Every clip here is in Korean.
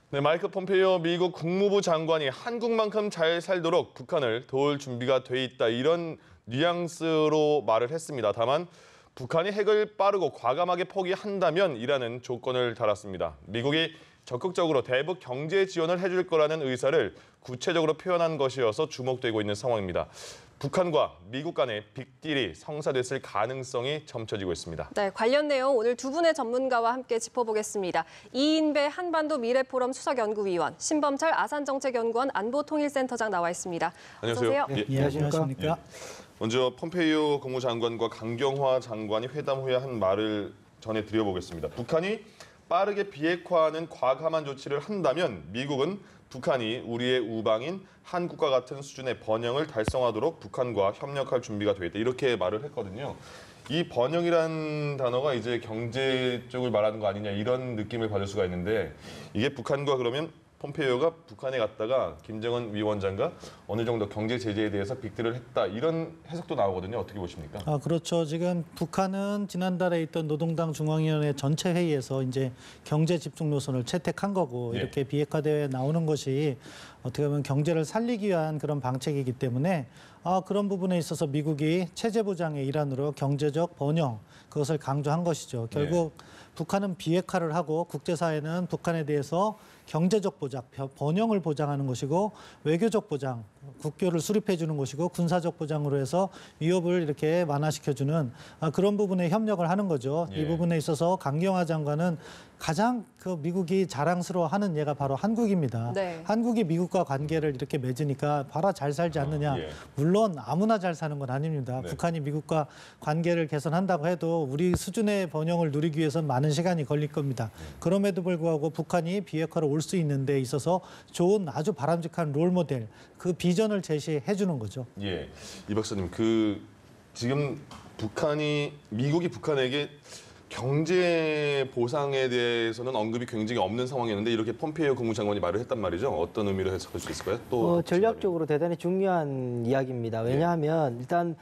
네, 마이크 폼페이오 미국 국무부 장관이 한국만큼 잘 살도록 북한을 도울 준비가 돼 있다 이런 뉘앙스로 말을 했습니다. 다만 북한이 핵을 빠르고 과감하게 포기한다면 이라는 조건을 달았습니다. 미국이 적극적으로 대북 경제 지원을 해줄 거라는 의사를 구체적으로 표현한 것이어서 주목되고 있는 상황입니다. 북한과 미국 간의 빅딜이 성사됐을 가능성이 점쳐지고 있습니다. 네, 관련 내용 오늘 두 분의 전문가와 함께 짚어보겠습니다. 이인배 한반도 미래포럼 수석연구위원, 신범철 아산정책연구원 안보통일센터장 나와 있습니다. 안녕하세요. 어서 오세요. 예, 안녕하십니까. 먼저 폼페이오 국무장관과 강경화 장관이 회담 후에 한 말을 전해드려보겠습니다. 북한이 빠르게 비핵화하는 과감한 조치를 한다면 미국은 북한이 우리의 우방인 한국과 같은 수준의 번영을 달성하도록 북한과 협력할 준비가 돼 있다. 이렇게 말을 했거든요. 이 번영이란 단어가 이제 경제 쪽을 말하는 거 아니냐 이런 느낌을 받을 수가 있는데 이게 북한과 그러면 폼페이오가 북한에 갔다가 김정은 위원장과 어느 정도 경제 제재에 대해서 빅딜을 했다 이런 해석도 나오거든요. 어떻게 보십니까? 그렇죠. 지금 북한은 지난달에 있던 노동당 중앙위원회 전체 회의에서 이제 경제 집중 노선을 채택한 거고 예. 이렇게 비핵화 대회에 나오는 것이 어떻게 보면 경제를 살리기 위한 그런 방책이기 때문에 그런 부분에 있어서 미국이 체제 보장의 일환으로 경제적 번영 그것을 강조한 것이죠. 결국 북한은 비핵화를 하고 국제사회는 북한에 대해서 경제적 보장, 번영을 보장하는 것이고 외교적 보장, 국교를 수립해 주는 것이고 군사적 보장으로 해서 위협을 이렇게 완화시켜주는 그런 부분에 협력을 하는 거죠. 예. 이 부분에 있어서 강경화 장관은 가장 미국이 자랑스러워하는 예가 바로 한국입니다. 네. 한국이 미국과 관계를 이렇게 맺으니까 봐라 잘 살지 않느냐. 예. 물론 아무나 잘 사는 건 아닙니다. 네. 북한이 미국과 관계를 개선한다고 해도 우리 수준의 번영을 누리기 위해서는 많은 시간이 걸릴 겁니다. 그럼에도 불구하고 북한이 비핵화로 올 수 있는 데 있어서 좋은 아주 바람직한 롤모델, 그 비전을 제시해 주는 거죠. 예, 이 박사님, 지금 미국이 북한에게 경제 보상에 대해서는 언급이 굉장히 없는 상황이었는데 이렇게 폼페이오 국무장관이 말을 했단 말이죠. 어떤 의미로 해석할 수 있을까요? 또 전략적으로 대단히 중요한 이야기입니다. 왜냐하면 일단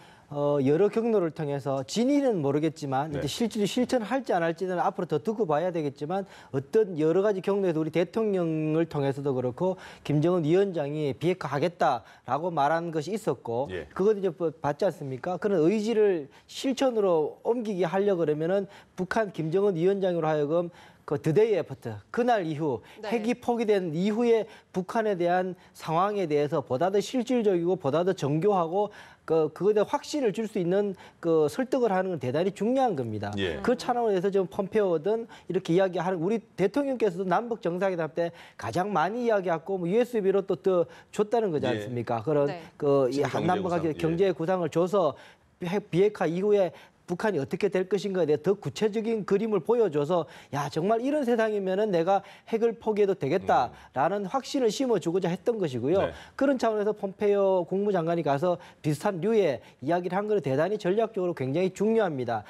여러 경로를 통해서 진위는 모르겠지만 네. 이제 실질이 실천할지 안 할지는 앞으로 더 두고 봐야 되겠지만 어떤 여러 가지 경로에서 우리 대통령을 통해서도 그렇고 김정은 위원장이 비핵화하겠다라고 말한 것이 있었고 예. 그것 이제 봤지 않습니까? 그런 의지를 실천으로 옮기게 하려고 그러면은 북한 김정은 위원장으로 하여금 그 드데이 애프터 그날 이후 네. 핵이 포기된 이후에 북한에 대한 상황에 대해서 보다 더 실질적이고 보다 더 정교하고 그거에 대한 확신을 줄 수 있는 그 설득을 하는 건 대단히 중요한 겁니다. 예. 그 차원에서 지금 폼페오든 이렇게 이야기하는 우리 대통령께서도 남북 정상회담 때 가장 많이 이야기했고 뭐 USB로 또 더 줬다는 거지 않습니까? 그런 네. 이 한남북한의 예. 경제 구상을 줘서 비핵화 이후에 북한이 어떻게 될 것인가에 대해 더 구체적인 그림을 보여줘서 야 정말 이런 세상이면은 내가 핵을 포기해도 되겠다라는 확신을 심어주고자 했던 것이고요. 네. 그런 차원에서 폼페이오 국무장관이 가서 비슷한 류의 이야기를 한 것은 대단히 전략적으로 굉장히 중요합니다.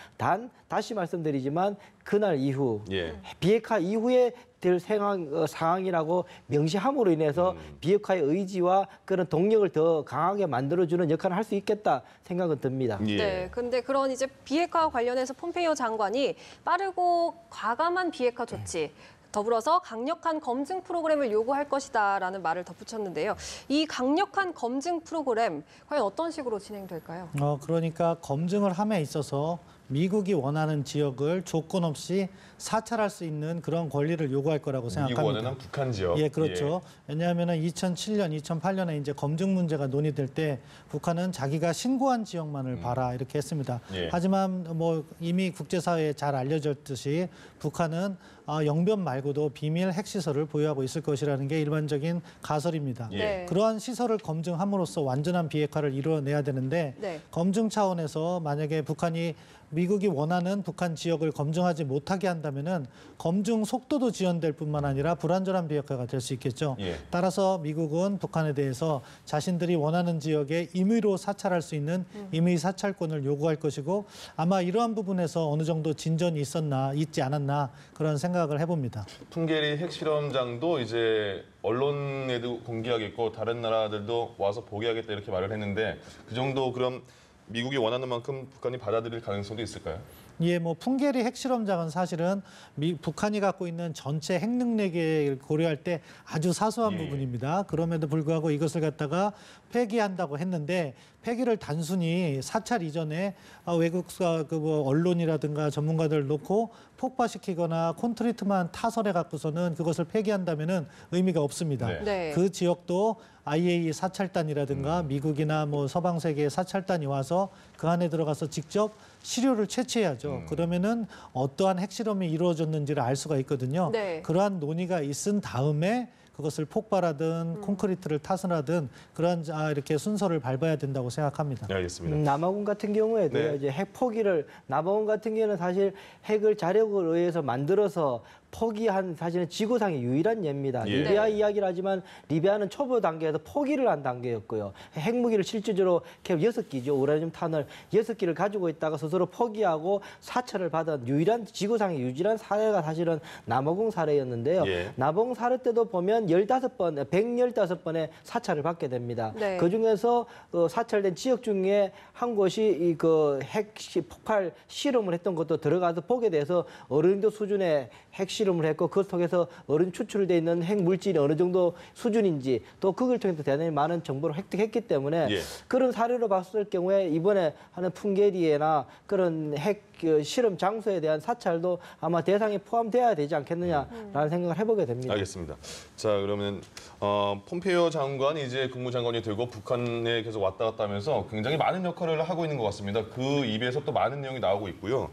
다시 말씀드리지만 그날 이후 예. 비핵화 이후에 될 상황이라고 명시함으로 인해서 비핵화의 의지와 그런 동력을 더 강하게 만들어주는 역할을 할 수 있겠다 생각은 듭니다. 예. 네, 근데 그런 이제 비핵화 관련해서 폼페이오 장관이 빠르고 과감한 비핵화 조치, 더불어서 강력한 검증 프로그램을 요구할 것이다라는 말을 덧붙였는데요. 이 강력한 검증 프로그램 과연 어떤 식으로 진행될까요? 그러니까 검증을 함에 있어서 미국이 원하는 지역을 조건 없이 사찰할 수 있는 그런 권리를 요구할 거라고 생각합니다. 미국 원하는 북한 지역. 예, 그렇죠. 왜냐하면 2007년, 2008년에 이제 검증 문제가 논의될 때 북한은 자기가 신고한 지역만을 봐라 이렇게 했습니다. 예. 하지만 뭐 이미 국제사회에 잘 알려졌듯이 북한은 영변 말고도 비밀 핵시설을 보유하고 있을 것이라는 게 일반적인 가설입니다. 예. 네. 그러한 시설을 검증함으로써 완전한 비핵화를 이루어내야 되는데 네. 검증 차원에서 만약에 북한이 미국이 원하는 북한 지역을 검증하지 못하게 한다면은 검증 속도도 지연될 뿐만 아니라 불완전한 비핵화가 될 수 있겠죠. 예. 따라서 미국은 북한에 대해서 자신들이 원하는 지역에 임의로 사찰할 수 있는 임의 사찰권을 요구할 것이고 아마 이러한 부분에서 어느 정도 진전이 있지 않았나 그런 생각을 해봅니다. 풍계리 핵실험장도 이제 언론에도 공개하겠고 다른 나라들도 와서 보게 하겠다 이렇게 말을 했는데 그 정도 그럼 미국이 원하는 만큼 북한이 받아들일 가능성도 있을까요? 예, 뭐 풍계리 핵실험장은 사실은 북한이 갖고 있는 전체 핵 능력을 고려할 때 아주 사소한 예. 부분입니다. 그럼에도 불구하고 이것을 갖다가 폐기한다고 했는데 폐기를 단순히 사찰 이전에 외국사 뭐 언론이라든가 전문가들 놓고 폭파시키거나 콘크리트만 타설해 갖고서는 그것을 폐기한다면은 의미가 없습니다. 네. 네. 그 지역도 IAEA 사찰단이라든가 미국이나 뭐 서방 세계의 사찰단이 와서 그 안에 들어가서 직접 시료를 채취해야죠. 그러면은 어떠한 핵실험이 이루어졌는지를 알 수가 있거든요. 네. 그러한 논의가 있은 다음에 그것을 폭발하든 콘크리트를 타설하든 그런 이렇게 순서를 밟아야 된다고 생각합니다. 네, 알겠습니다. 남아공 같은 경우에도 네. 이제 핵 포기를 남아공 같은 경우는 사실 핵을 자력을 의해서 만들어서 포기한 사실은 지구상의 유일한 예입니다. 예. 리비아 네. 이야기를 하지만 리비아는 초보 단계에서 포기를 한 단계였고요. 핵무기를 실질적으로 캡 6기죠. 우라늄 탄을 6기를 가지고 있다가 스스로 포기하고 사찰을 받은 유일한 지구상의 유일한 사례가 사실은 남아공 사례였는데요. 예. 남아공 사례 때도 보면 15번, 115번의 사찰을 받게 됩니다. 네. 그중에서 사찰된 지역 중에 한 곳이 핵 폭발 실험을 했던 것도 들어가서 보게 돼서 어린도 수준의 핵 실험을 했고 그 속에서 어린 추출돼 있는 핵 물질이 어느 정도 수준인지 또 그걸 통해서 대단히 많은 정보를 획득했기 때문에 예. 그런 사례로 봤을 경우에 이번에 하는 풍계리에나 그런 핵 실험 장소에 대한 사찰도 아마 대상에 포함돼야 되지 않겠느냐라는 생각을 해보게 됩니다. 알겠습니다. 자, 그러면 폼페이오 장관이 이제 국무장관이 되고 북한에 계속 왔다 갔다 하면서 굉장히 많은 역할을 하고 있는 것 같습니다. 그 입에서 또 많은 내용이 나오고 있고요.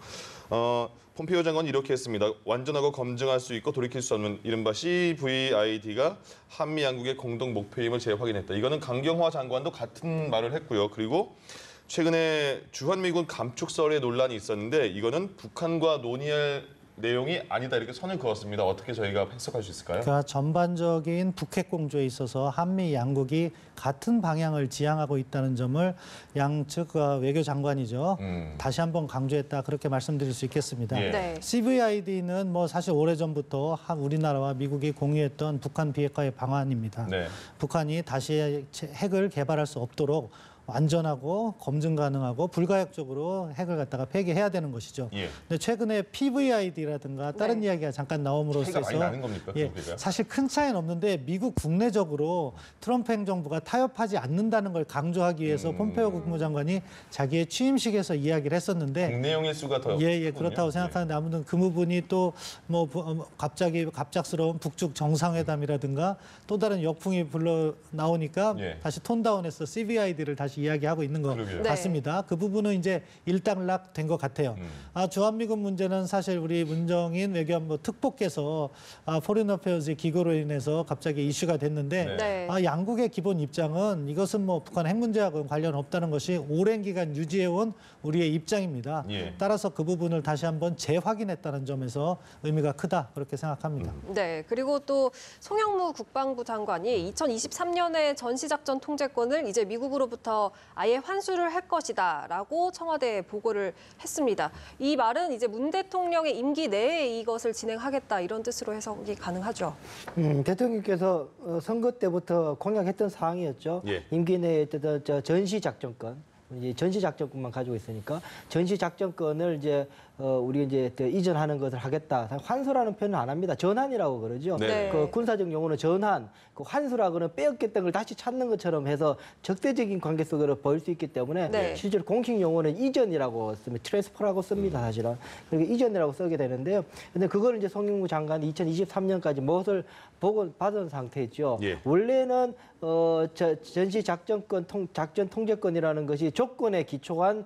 폼페이오 장관이 이렇게 했습니다. 완전하고 검증할 수 있고 돌이킬 수 없는 이른바 CVID가 한미 양국의 공동 목표임을 재확인했다. 이거는 강경화 장관도 같은 말을 했고요. 그리고 최근에 주한미군 감축설의 논란이 있었는데 이거는 북한과 논의할 내용이 아니다 이렇게 선을 그었습니다. 어떻게 저희가 해석할 수 있을까요? 그러니까 전반적인 북핵 공조에 있어서 한미 양국이 같은 방향을 지향하고 있다는 점을 양측 외교 장관이죠. 다시 한번 강조했다 그렇게 말씀드릴 수 있겠습니다. 예. 네. CVID는 뭐 사실 오래전부터 우리나라와 미국이 공유했던 북한 비핵화의 방안입니다. 네. 북한이 다시 핵을 개발할 수 없도록 안전하고 검증 가능하고 불가역적으로 핵을 갖다가 폐기해야 되는 것이죠. 예. 근데 최근에 PVID라든가 다른 네. 이야기가 잠깐 나옴으로써 차이가 많이 나는 겁니까? 예, 그게가? 사실 큰 차이는 없는데 미국 국내적으로 트럼프 행정부가 타협하지 않는다는 걸 강조하기 위해서 폼페이오 국무장관이 자기의 취임식에서 이야기를 했었는데 국내용 일수가 더 예, 크군요. 그렇다고 생각하는데 아무튼 그 부분이 또 뭐 갑자기 갑작스러운 북중 정상회담이라든가 또 다른 역풍이 불러 나오니까 예. 다시 톤다운해서 CVID를 다시 이야기하고 있는 것 그러게요. 네. 같습니다. 그 부분은 이제 일단락된 것 같아요. 주한미군 문제는 사실 우리 문정인 외교안보 특보께서 포린 어페어즈 기고로 인해서 갑자기 이슈가 됐는데 네. 양국의 기본 입장은 이것은 뭐 북한 핵 문제하고는 관련 없다는 것이 오랜 기간 유지해온 우리의 입장입니다. 예. 따라서 그 부분을 다시 한번 재확인했다는 점에서 의미가 크다 그렇게 생각합니다. 네, 그리고 또 송영무 국방부 장관이 2023년에 전시작전 통제권을 이제 미국으로부터 아예 환수를 할 것이다라고 청와대에 보고를 했습니다. 이 말은 이제 문 대통령의 임기 내에 이것을 진행하겠다 이런 뜻으로 해석이 가능하죠. 대통령께서 선거 때부터 공약했던 사항이었죠. 예. 임기 내에 전시작전권. 이제 전시작전권만 가지고 있으니까 전시작전권을 이제 우리 이제 이전하는 것을 하겠다. 환수라는 표현은 안 합니다. 전환이라고 그러죠. 네. 그 군사적 용어는 전환, 그 환수라고는 빼앗겼던 걸 다시 찾는 것처럼 해서 적대적인 관계 속으로 보일 수 있기 때문에 네. 실제로 공식 용어는 이전이라고 씁니다. 트랜스퍼라고 씁니다, 사실은. 그리고 이전이라고 쓰게 되는데요. 근데 그걸 이제 송영무 장관이 2023년까지 무엇을 보고 받은 상태였죠. 예. 원래는 전시 작전권 작전 통제권이라는 것이 조건에 기초한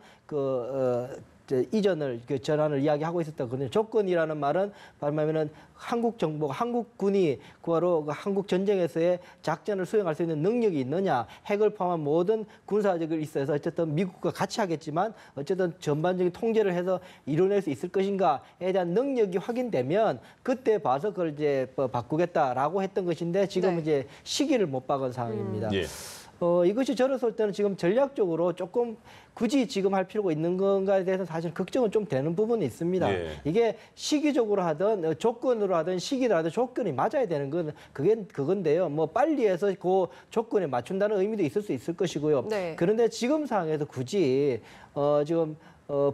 이전을 전환을 이야기하고 있었거든요. 조건이라는 말은 말하면은 한국 정부가 한국군이 바로 한국 전쟁에서의 작전을 수행할 수 있는 능력이 있느냐, 핵을 포함한 모든 군사적을 있어서 어쨌든 미국과 같이 하겠지만 어쨌든 전반적인 통제를 해서 이뤄낼 수 있을 것인가에 대한 능력이 확인되면 그때 봐서 그걸 이제 바꾸겠다라고 했던 것인데 지금 네. 이제 시기를 못 박은 상황입니다. 예. 이것이 저를 볼 때는 지금 전략적으로 조금 굳이 지금 할 필요가 있는 건가에 대해서 사실 걱정은 좀 되는 부분이 있습니다. 예. 이게 시기적으로 하든 조건으로 하든 시기로 하든 조건이 맞아야 되는 건 그건데요. 뭐 빨리 해서 그 조건에 맞춘다는 의미도 있을 수 있을 것이고요. 네. 그런데 지금 상황에서 굳이 지금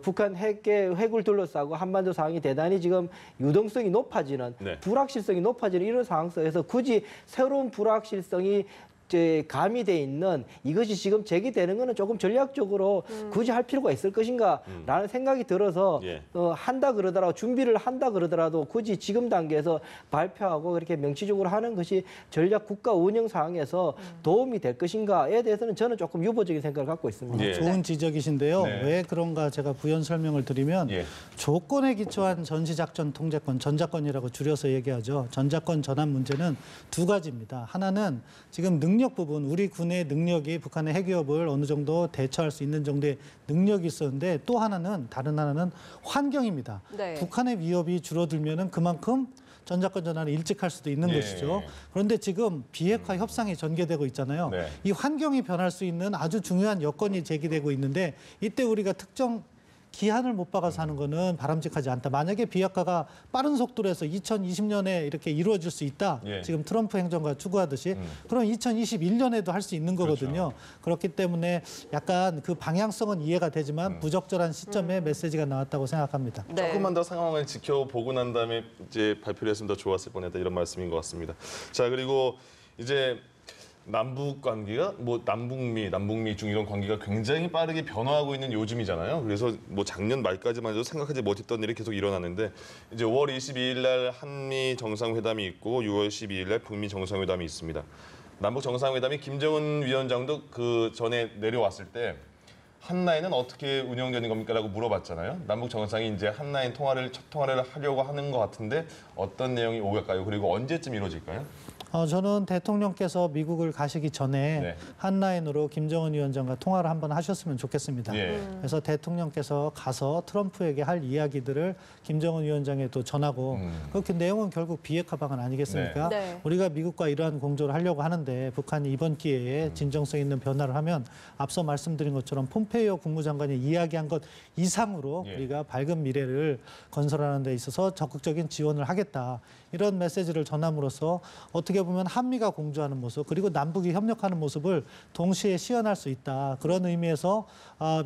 북한 핵을 둘러싸고 한반도 상황이 대단히 지금 유동성이 높아지는 네. 불확실성이 높아지는 이런 상황 속에서 굳이 새로운 불확실성이 가미돼 있는 이것이 지금 제기되는 것은 조금 전략적으로 굳이 할 필요가 있을 것인가라는 생각이 들어서 예. 한다 그러더라도 준비를 한다 그러더라도 굳이 지금 단계에서 발표하고 그렇게 명시적으로 하는 것이 전략 국가 운영 상황에서 도움이 될 것인가에 대해서는 저는 조금 유보적인 생각을 갖고 있습니다. 예. 좋은 지적이신데요. 네. 왜 그런가 제가 부연 설명을 드리면 예. 조건에 기초한 전시작전 통제권, 전자권이라고 줄여서 얘기하죠. 전자권 전환 문제는 두 가지입니다. 하나는 지금 능력 부분, 우리 군의 능력이 북한의 핵위협을 어느 정도 대처할 수 있는 정도의 능력이 있었는데 또 하나는 다른 하나는 환경입니다. 네. 북한의 위협이 줄어들면은 그만큼 전자권 전환을 일찍 할 수도 있는 예. 것이죠. 그런데 지금 비핵화 협상이 전개되고 있잖아요. 네. 이 환경이 변할 수 있는 아주 중요한 여건이 제기되고 있는데 이때 우리가 특정 기한을 못 박아서 하는 거는 바람직하지 않다. 만약에 비핵화가 빠른 속도로 해서 2020년에 이렇게 이루어질 수 있다. 예. 지금 트럼프 행정가 추구하듯이 그럼 2021년에도 할 수 있는 거거든요. 그렇기 때문에 약간 그 방향성은 이해가 되지만 부적절한 시점에 메시지가 나왔다고 생각합니다. 네. 조금만 더 상황을 지켜보고 난 다음에 이제 발표를 했으면 더 좋았을 뻔했다 이런 말씀인 것 같습니다. 자, 그리고 이제 남북 관계가 뭐 남북미 중 이런 관계가 굉장히 빠르게 변화하고 있는 요즘이잖아요. 그래서 뭐 작년 말까지만 해도 생각하지 못했던 일이 계속 일어나는데 이제 5월 22일 날 한미 정상회담이 있고 6월 12일 날 북미 정상회담이 있습니다. 남북 정상회담이 김정은 위원장도 그 전에 내려왔을 때 한라인은 어떻게 운영되는 겁니까라고 물어봤잖아요. 남북 정상이 이제 한라인 첫 통화를 하려고 하는 것 같은데 어떤 내용이 오갈까요? 그리고 언제쯤 이루어질까요? 저는 대통령께서 미국을 가시기 전에 네. 한라인으로 김정은 위원장과 통화를 한번 하셨으면 좋겠습니다. 예. 그래서 대통령께서 가서 트럼프에게 할 이야기들을 김정은 위원장에도 전하고 그 내용은 결국 비핵화 방안 아니겠습니까? 네. 네. 우리가 미국과 이러한 공조를 하려고 하는데 북한이 이번 기회에 진정성 있는 변화를 하면 앞서 말씀드린 것처럼 폼페이오 국무장관이 이야기한 것 이상으로 예. 우리가 밝은 미래를 건설하는 데 있어서 적극적인 지원을 하겠다. 이런 메시지를 전함으로써 어떻게 보면 한미가 공조하는 모습 그리고 남북이 협력하는 모습을 동시에 시연할 수 있다. 그런 의미에서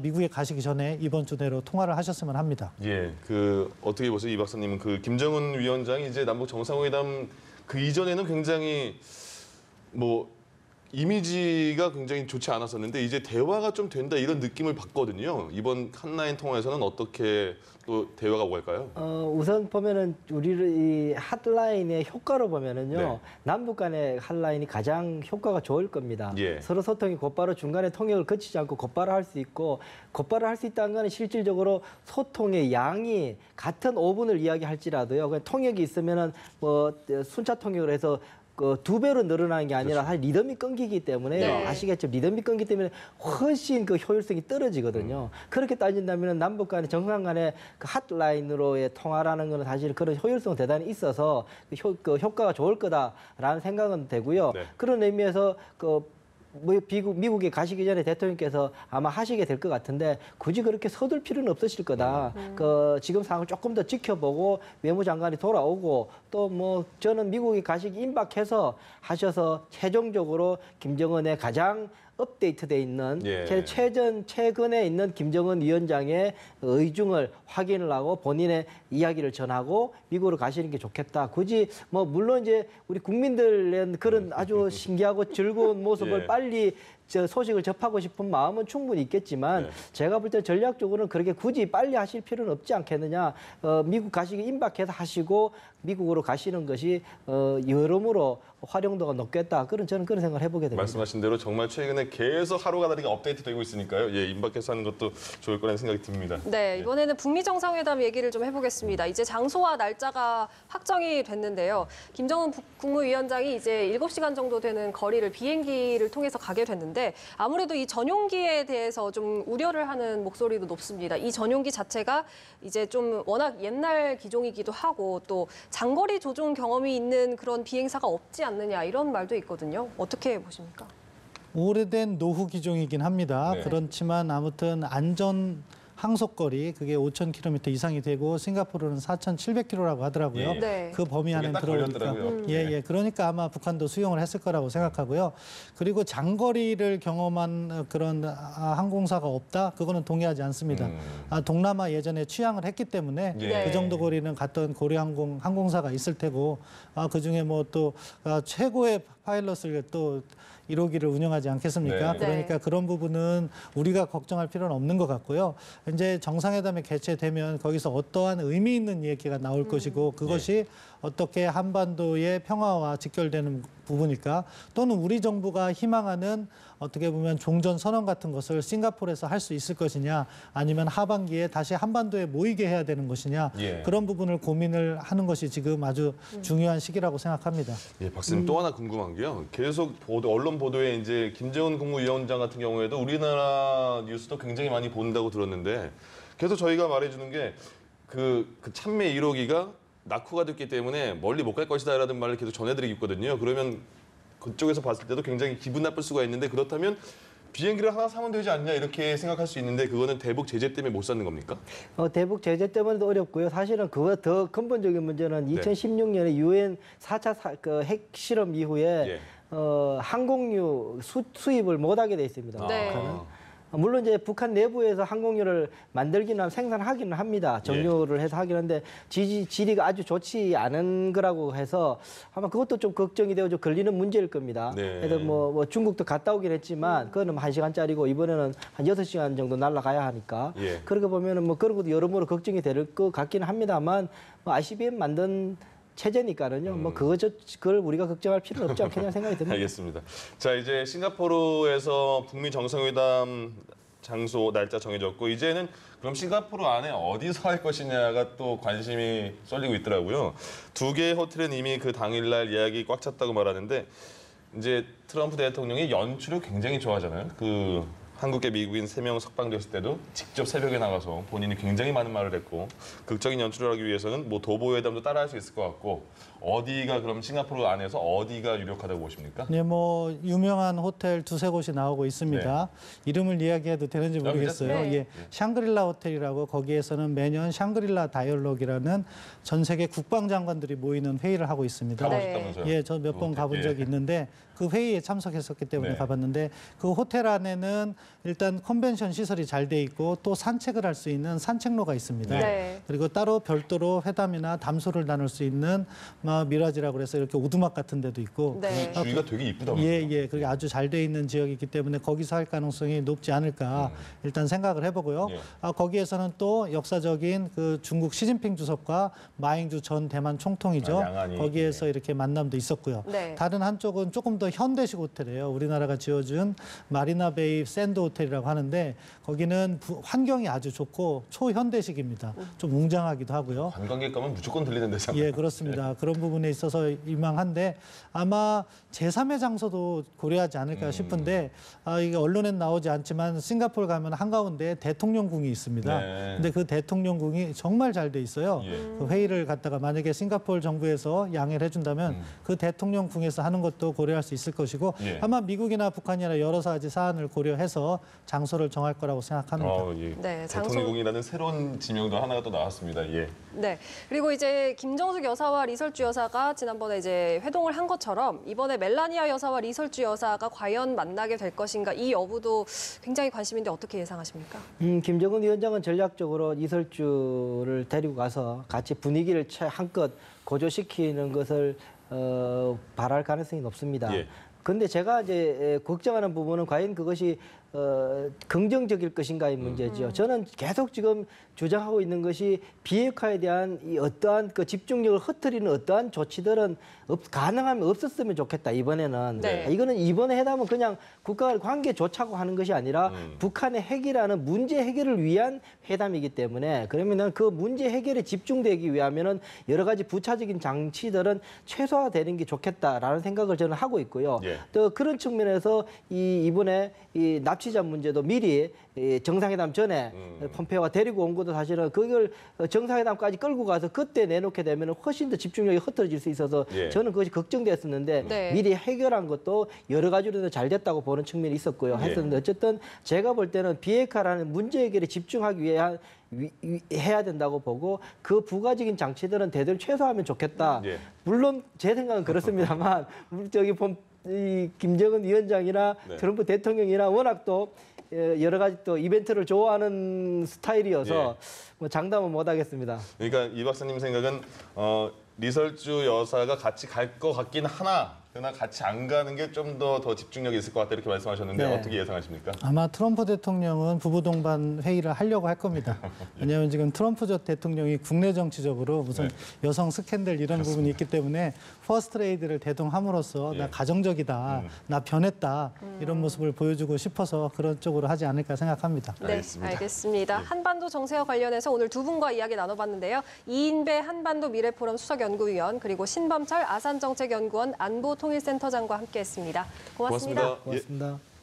미국에 가시기 전에 이번 주 내로 통화를 하셨으면 합니다. 예, 그 어떻게 보세요, 이 박사님은 그 김정은 위원장이 이제 남북 정상회담 그 이전에는 굉장히 뭐 이미지가 굉장히 좋지 않았었는데 이제 대화가 좀 된다 이런 느낌을 받거든요. 이번 한라인 통화에서는 어떻게 또 대화가 오갈까요? 우선 보면은 우리 이 핫라인의 효과로 보면은요 네. 남북 간의 핫라인이 가장 효과가 좋을 겁니다. 예. 서로 소통이 곧바로 중간에 통역을 거치지 않고 곧바로 할 수 있고 곧바로 할 수 있다는 것은 실질적으로 소통의 양이 같은 5분을 이야기할지라도요 그냥 통역이 있으면은 뭐 순차 통역을 해서 그 2배로 늘어나는 게 아니라 사실 리듬이 끊기기 때문에 네. 아시겠죠? 리듬이 끊기 때문에 훨씬 그 효율성이 떨어지거든요. 그렇게 따진다면 남북 간의 정상 간의 그 핫라인으로의 통화라는 거는 사실 그런 효율성은 대단히 있어서 그 효과가 좋을 거다라는 생각은 되고요. 네. 그런 의미에서 미국에 가시기 전에 대통령께서 아마 하시게 될 것 같은데 굳이 그렇게 서둘 필요는 없으실 거다. 그 지금 상황을 조금 더 지켜보고 외무장관이 돌아오고 또 뭐 저는 미국에 가시기 임박해서 하셔서 최종적으로 김정은의 가장 업데이트돼 있는 예. 최근에 있는 김정은 위원장의 의중을 확인을 하고 본인의 이야기를 전하고 미국으로 가시는 게 좋겠다. 굳이 뭐 물론 이제 우리 국민들의 그런 아주 신기하고 즐거운 모습을 예. 빨리 저 소식을 접하고 싶은 마음은 충분히 있겠지만 네. 제가 볼 때 전략적으로는 그렇게 굳이 빨리 하실 필요는 없지 않겠느냐. 미국 가시기 임박해서 하시고 미국으로 가시는 것이 여러모로 활용도가 높겠다. 저는 그런 생각을 해보게 됩니다. 말씀하신 대로 정말 최근에 계속 하루가 다르게 업데이트되고 있으니까요. 예, 임박해서 하는 것도 좋을 거라는 생각이 듭니다. 네, 이번에는 북미 정상회담 얘기를 좀 해보겠습니다. 이제 장소와 날짜가 확정이 됐는데요. 김정은 국무위원장이 이제 7시간 정도 되는 거리를 비행기를 통해서 가게 됐는데 아무래도 이 전용기에 대해서 좀 우려를 하는 목소리도 높습니다. 이 전용기 자체가 이제 좀 워낙 옛날 기종이기도 하고 또 장거리 조종 경험이 있는 그런 비행사가 없지 않느냐 이런 말도 있거든요. 어떻게 보십니까? 오래된 노후 기종이긴 합니다. 네. 그렇지만 아무튼 안전 항속거리 그게 5,000km 이상이 되고 싱가포르는 4,700km라고 하더라고요. 예. 네. 그 범위 안에 그게 딱 들어오니까 걸렸더라고요. 예. 그러니까 아마 북한도 수용을 했을 거라고 생각하고요. 그리고 장거리를 경험한 그런 항공사가 없다? 그거는 동의하지 않습니다. 동남아 예전에 취항을 했기 때문에 예. 그 정도 거리는 갔던 고려항공 항공사가 있을 테고 그중에 뭐 또 최고의 파일럿을 또 1호기를 운영하지 않겠습니까? 네. 그러니까 그런 부분은 우리가 걱정할 필요는 없는 것 같고요. 이제 정상회담이 개최되면 거기서 어떠한 의미 있는 얘기가 나올 것이고 그것이 어떻게 한반도의 평화와 직결되는 부분일까? 또는 우리 정부가 희망하는 어떻게 보면 종전 선언 같은 것을 싱가포르에서 할 수 있을 것이냐 아니면 하반기에 다시 한반도에 모이게 해야 되는 것이냐 예. 그런 부분을 고민을 하는 것이 지금 아주 중요한 시기라고 생각합니다. 예, 박사님 또 하나 궁금한 게요. 계속 언론 보도에 이제 김정은 국무위원장 같은 경우에도 우리나라 뉴스도 굉장히 많이 본다고 들었는데 계속 저희가 말해주는 게 그 참매 1호기가 낙후가 됐기 때문에 멀리 못 갈 것이다라는 말을 계속 전해드리고 있거든요. 그러면 그쪽에서 봤을 때도 굉장히 기분 나쁠 수가 있는데 그렇다면 비행기를 하나 사면 되지 않냐 이렇게 생각할 수 있는데 그거는 대북 제재 때문에 못 사는 겁니까? 대북 제재 때문에도 어렵고요. 사실은 그거 더 근본적인 문제는 2016년에 유엔 4차 핵실험 이후에 예. 항공유 수입을 못하게 돼 있습니다. 네. 북한은. 물론 이제 북한 내부에서 항공유를 만들기는 생산하기는 합니다. 정유를 해서 하긴 하는데 지리가 아주 좋지 않은 거라고 해서 아마 그것도 좀 걱정이 되고 좀 걸리는 문제일 겁니다. 네. 그래서 뭐 중국도 갔다 오긴 했지만 그거는 1시간짜리고 이번에는 한 6시간 정도 날아가야 하니까 예. 그렇게 보면은 뭐 그런 것도 여러모로 걱정이 될 것 같기는 합니다만 뭐 ICBM 만든 체제니까는요. 뭐 그걸 우리가 걱정할 필요는 없지 않겠냐 생각이 듭니다. 알겠습니다. 자, 이제 싱가포르에서 북미 정상회담 장소 날짜 정해졌고 이제는 그럼 싱가포르 안에 어디서 할 것이냐가 또 관심이 쏠리고 있더라고요. 2개의 호텔은 이미 그 당일날 예약이 꽉 찼다고 말하는데 이제 트럼프 대통령이 연출을 굉장히 좋아하잖아요. 그 한국계 미국인 3명 석방됐을 때도 직접 새벽에 나가서 본인이 굉장히 많은 말을 했고 극적인 연출을 하기 위해서는 뭐 도보회담도 따라할 수 있을 것 같고 어디가 그럼 싱가포르 안에서 어디가 유력하다고 보십니까? 네, 뭐 유명한 호텔 2-3곳이 나오고 있습니다. 이름을 이야기해도 되는지 모르겠어요. 네. 예, 샹그릴라 호텔이라고 거기에서는 매년 샹그릴라 다이얼로그라는 전 세계 국방장관들이 모이는 회의를 하고 있습니다. 가보셨다면서요? 예, 저 몇 번 가본 적이 있는데 그 회의에 참석했었기 때문에 네. 가봤는데 그 호텔 안에는 일단 컨벤션 시설이 잘 돼 있고 또 산책을 할 수 있는 산책로가 있습니다. 네. 그리고 따로 별도로 회담이나 담소를 나눌 수 있는 미라지라고 해서 이렇게 오두막 같은 데도 있고 네. 주위가 되게 이쁘다고. 예. 그게 아주 잘 돼 있는 지역이기 때문에 거기서 할 가능성이 높지 않을까 일단 생각을 해보고요. 예. 거기에서는 또 역사적인 그 중국 시진핑 주석과 마잉주 전 대만 총통이죠. 양안이. 거기에서 이렇게 만남도 있었고요. 네. 다른 한쪽은 조금 더 현대식 호텔이에요. 우리나라가 지어준 마리나베이 샌드 호텔이라고 하는데 거기는 환경이 아주 좋고 초현대식입니다. 좀 웅장하기도 하고요. 관광객 가면 무조건 들리는 데잖아요. 예, 그렇습니다. 그런 부분에 있어서 유망한데 아마 제3의 장소도 고려하지 않을까 싶은데 이게 언론엔 나오지 않지만 싱가포르 가면 한가운데 대통령궁이 있습니다. 네. 근데 그 대통령궁이 정말 잘 돼 있어요. 예. 그 회의를 갖다가 만약에 싱가포르 정부에서 양해를 해준다면 그 대통령궁에서 하는 것도 고려할 수 있을 것이고 예. 아마 미국이나 북한이나 여러 가지 사안을 고려해서 장소를 정할 거라고 생각합니다. 예. 네, 장소- 대통령궁이라는 새로운 지명도 하나가 또 나왔습니다. 예. 네. 그리고 이제 김정숙 여사와 리설주 여사가 지난번에 이제 회동을 한 것처럼 이번에 멜라니아 여사와 리설주 여사가 과연 만나게 될 것인가 이 여부도 굉장히 관심인데 어떻게 예상하십니까? 김정은 위원장은 전략적으로 이설주를 데리고 가서 같이 분위기를 한껏 고조시키는 것을 바랄 가능성이 높습니다. 예. 근데 제가 이제 걱정하는 부분은 과연 그것이 긍정적일 것인가의 문제죠. 저는 계속 지금 주장하고 있는 것이 비핵화에 대한 이 어떠한 그 집중력을 흐트리는 어떠한 조치들은 가능하면 없었으면 좋겠다. 이번에는 네. 이거는 이번에 회담은 그냥 국가 간 관계 좋자고 하는 것이 아니라 북한의 핵이라는 문제 해결을 위한 회담이기 때문에 그러면은 그 문제 해결에 집중되기 위하면은 여러 가지 부차적인 장치들은 최소화되는 게 좋겠다라는 생각을 저는 하고 있고요. 예. 예. 또 그런 측면에서 이번에 이 납치자 문제도 미리 이 정상회담 전에 폼페오가 데리고 온 것도 사실은 그걸 정상회담까지 끌고 가서 그때 내놓게 되면 훨씬 더 집중력이 흩어질 수 있어서 예. 저는 그것이 걱정됐었는데 네. 미리 해결한 것도 여러 가지로 잘 됐다고 보는 측면이 있었고요. 했었는데 어쨌든 제가 볼 때는 비핵화라는 문제 해결에 집중하기 위해 해야 된다고 보고 그 부가적인 장치들은 대대로 최소화하면 좋겠다. 예. 물론 제 생각은 그렇습니다만 이 김정은 위원장이나 네. 트럼프 대통령이나 워낙 또 여러 가지 또 이벤트를 좋아하는 스타일이어서 뭐 장담은 못 하겠습니다. 그러니까 이 박사님 생각은 리설주 여사가 같이 갈 것 같긴 하나 그러나 같이 안 가는 게 좀 더 집중력이 있을 것 같다 이렇게 말씀하셨는데 네. 어떻게 예상하십니까? 아마 트럼프 대통령은 부부 동반 회의를 하려고 할 겁니다. 왜냐하면 지금 트럼프 전 대통령이 국내 정치적으로 무슨 여성 스캔들 이런 부분이 있기 때문에 퍼스트레이드를 대동함으로써 나 가정적이다, 나 변했다 이런 모습을 보여주고 싶어서 그런 쪽으로 하지 않을까 생각합니다. 네, 알겠습니다. 한반도 정세와 관련해서 오늘 두 분과 이야기 나눠봤는데요. 이인배 한반도 미래포럼 수석연구위원 그리고 신범철 아산정책연구원 안보통일센터장과 함께했습니다. 고맙습니다. 고맙습니다. 예. 고맙습니다.